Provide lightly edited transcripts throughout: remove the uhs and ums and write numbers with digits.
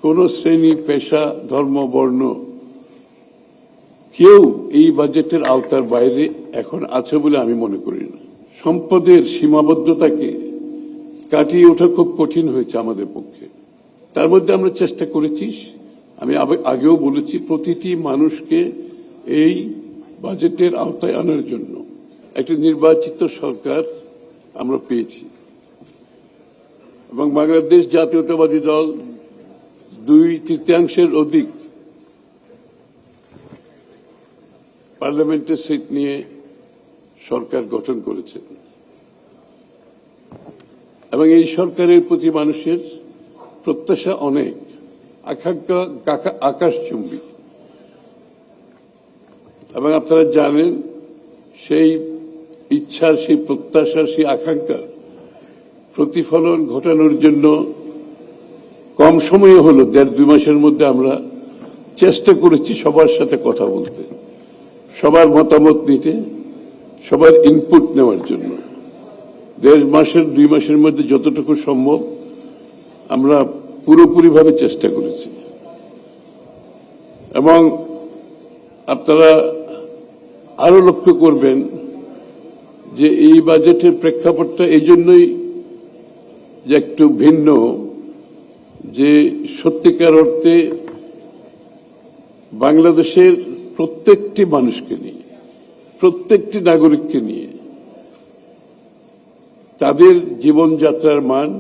কোন শ্রেণী, পেশা, ধর্ম, বর্ণ কেউ এই বাজেটের আওতার বাইরে এখন আছে বলে আমি মনে করি না। সম্পদের সীমাবদ্ধতাকে কাটিয়ে ওঠা খুব কঠিন হয়েছে আমাদের পক্ষে। তার মধ্যে আমরা চেষ্টা করেছি, আমি আগেও বলেছি, প্রতিটি মানুষকে এই বাজেটের আওতায় আনার জন্য একটি নির্বাচিত সরকার আমরা পেয়েছি এবং বাংলাদেশ জাতীয়তাবাদী দল 2/3 অধিক পার্লামেন্টের সিট নিয়ে সরকার গঠন করেছে এবং এই সরকারের প্রতি মানুষের প্রত্যাশা অনেক, আকাঙ্ক্ষা আকাশচুম্বী। এবং আপনারা জানেন, সেই ইচ্ছার, সেই প্রত্যাশার, সেই আকাঙ্ক্ষার প্রতিফলন ঘটানোর জন্য কম সময়ে হলো 1.5-2 মাসের মধ্যে আমরা চেষ্টা করেছি সবার সাথে কথা বলতে, সবার মতামত নিতে, সবার ইনপুট নেওয়ার জন্য। 1.5-2 মাসের মধ্যে যতটুকু সম্ভব আমরা পুরোপুরিভাবে চেষ্টা করেছি। এবং আপনারা আরো লক্ষ্য করবেন যে এই বাজেটের প্রেক্ষাপটটা এই জন্যই যে একটু ভিন্ন, যে সত্যিকার অর্থে বাংলাদেশের প্রত্যেকটি মানুষকে নিয়ে, প্রত্যেকটি নাগরিককে নিয়ে তাদের জীবনযাত্রার মান,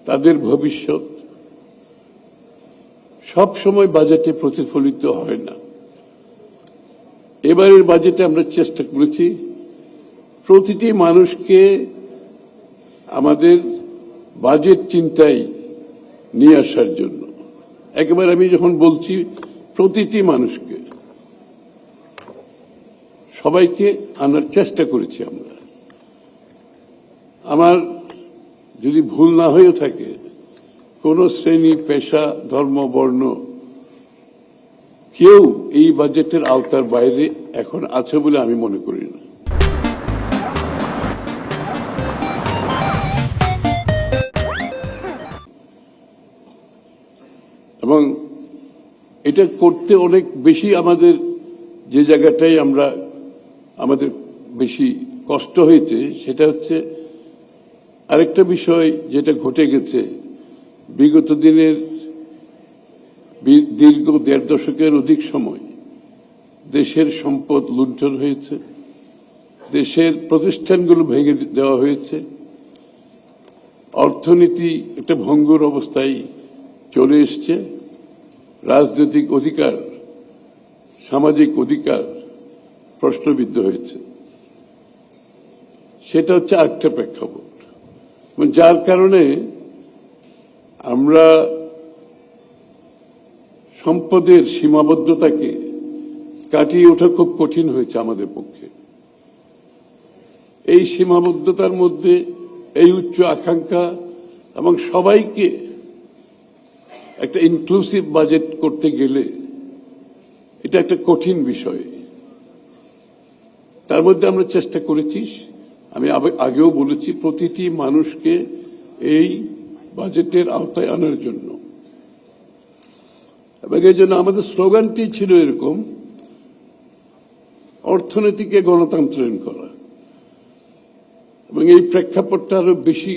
তাদের ভবিষ্যৎ সব সময় বাজেটে প্রতিফলিত হয় না। এবারের বাজেটে আমরা চেষ্টা করেছি প্রতিটি মানুষকে আমাদের বাজেট চিন্তায় নিয়ে আসার জন্য। একেবারে আমি যখন বলছি প্রতিটি মানুষকে, সবাইকে আনার চেষ্টা করেছি আমরা। আমার যদি ভুল না হয়ে থাকে, কোন শ্রেণী, পেশা, ধর্ম, বর্ণ কেউ এই বাজেটের আওতার বাইরে এখন আছে বলে আমি মনে করি না। এবং এটা করতে অনেক বেশি আমাদের যে জায়গাটাই আমাদের বেশি কষ্ট হয়েছে সেটা হচ্ছে আরেকটা বিষয় যেটা ঘটে গেছে। বিগত দিনের দীর্ঘ 1.5 দশকের অধিক সময় দেশের সম্পদ লুণ্ঠন হয়েছে, দেশের প্রতিষ্ঠানগুলো ভেঙে দেওয়া হয়েছে, অর্থনীতি একটা ভঙ্গুর অবস্থায় চলে এসছে, রাজনৈতিক অধিকার, সামাজিক অধিকার প্রশ্নবিদ্ধ হয়েছে। সেটা হচ্ছে আরেকটা প্রেক্ষাপট, যার কারণে আমরা সম্পদের সীমাবদ্ধতাকে কাটিয়ে ওঠা খুব কঠিন হয়েছে আমাদের পক্ষে। এই সীমাবদ্ধতার মধ্যে এই উচ্চ আকাঙ্ক্ষা এবং সবাইকে একটা ইনক্লুসিভ বাজেট করতে গেলে এটা একটা কঠিন বিষয়। তার মধ্যে আমরা চেষ্টা করেছি, আমি আগেও বলেছি, প্রতিটি মানুষকে এই বাজেটের আওতায় আনার জন্য। এবং এই জন্য আমাদের স্লোগানটি ছিল এরকম, অর্থনীতিকে গণতন্ত্রায়ন করা। এবং এই প্রেক্ষাপটটা আরো বেশি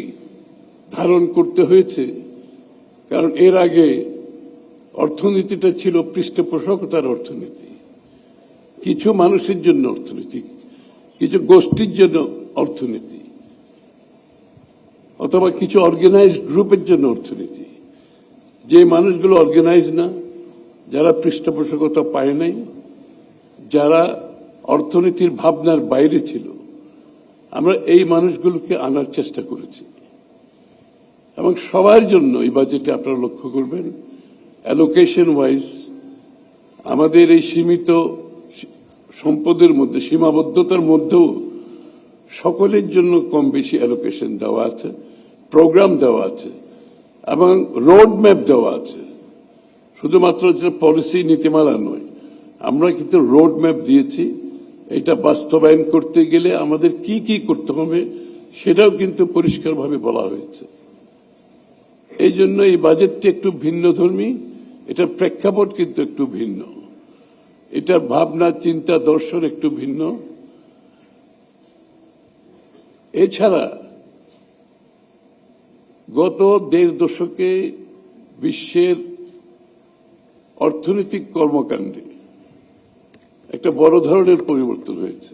ধারণ করতে হয়েছে, কারণ এর আগে অর্থনীতিটা ছিল পৃষ্ঠপোষকতার অর্থনীতি, কিছু মানুষের জন্য অর্থনীতি, কিছু গোষ্ঠীর জন্য অর্থনীতি, অথবা কিছু অর্গানাইজড গ্রুপের জন্য অর্থনীতি। যে মানুষগুলো অর্গানাইজ না, যারা পৃষ্ঠপোষকতা পায় নাই, যারা অর্থনীতির ভাবনার বাইরে ছিল, আমরা এই মানুষগুলোকে আনার চেষ্টা করেছি। এবং সবার জন্য এই বাজেটে আপনারা লক্ষ্য করবেন, অ্যালোকেশন ওয়াইজ আমাদের এই সীমিত সম্পদের মধ্যে, সীমাবদ্ধতার মধ্যেও সকলের জন্য কম বেশি অ্যালোকেশন দেওয়া আছে, প্রোগ্রাম দেওয়া আছে এবং রোড ম্যাপ দেওয়া আছে। শুধুমাত্র যে পলিসি নীতিমালা নয়, আমরা কিন্তু রোড ম্যাপ দিয়েছি। এটা বাস্তবায়ন করতে গেলে আমাদের কি কি করতে হবে সেটাও কিন্তু পরিষ্কারভাবে বলা হয়েছে। এই জন্য এই বাজেটটি একটু ভিন্নধর্মী, এটার প্রেক্ষাপট কিন্তু একটু ভিন্ন, এটার ভাবনা চিন্তা দর্শন একটু ভিন্ন। এছাড়া গত ১.৫ দশকে বিশ্বের অর্থনৈতিক কর্মকাণ্ডে একটা বড় ধরনের পরিবর্তন হয়েছে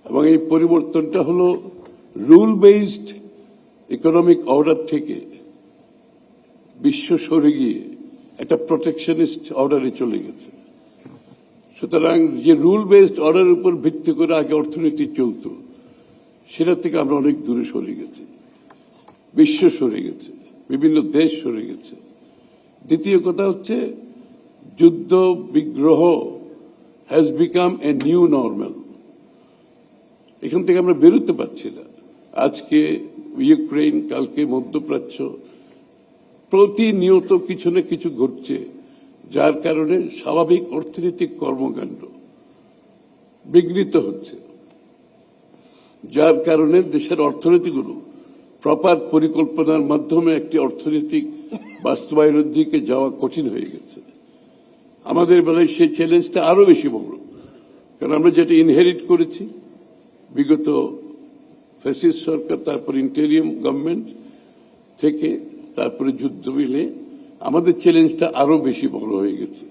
এবং এই পরিবর্তনটা হল রুল বেসড ইকোনমিক অর্ডার থেকে বিশ্ব সরে গিয়ে একটা প্রোটেকশনিস্ট অর্ডারে চলে গেছে। সুতরাং যে রুল বেসড অর্ডারের উপর ভিত্তি করে আগে অর্থনীতি চলত, সেটা থেকে আমরা অনেক দূরে সরে গেছি, বিশ্ব সরে গেছে, বিভিন্ন দেশ সরে গেছে। দ্বিতীয় কথা হচ্ছে যুদ্ধ বিগ্রহ has become a new normal. এখান থেকে আমরা বেরোতে পারছি না। আজকে ইউক্রেন, কালকে মধ্যপ্রাচ্য, প্রতিনিয়ত কিছু না কিছু ঘটছে, যার কারণে স্বাভাবিক অর্থনৈতিক কর্মকাণ্ড বিঘ্নিত হচ্ছে, যার কারণে দেশের অর্থনীতিগুলো প্রপার পরিকল্পনার মাধ্যমে একটি অর্থনৈতিক বাস্তবায়নের দিকে যাওয়া কঠিন হয়ে গেছে। আমাদের বেলায় সেই চ্যালেঞ্জটা আরো বেশি বড়, কারণ আমরা যেটা ইনহেরিট করেছি বিগত ফ্যাসিস্ট সরকার, তারপর ইন্টেরিয়াম গভর্নমেন্ট থেকে, তারপরে যুদ্ধ মিলে আমাদের চ্যালেঞ্জটা আরো বেশি বড় হয়ে গেছে।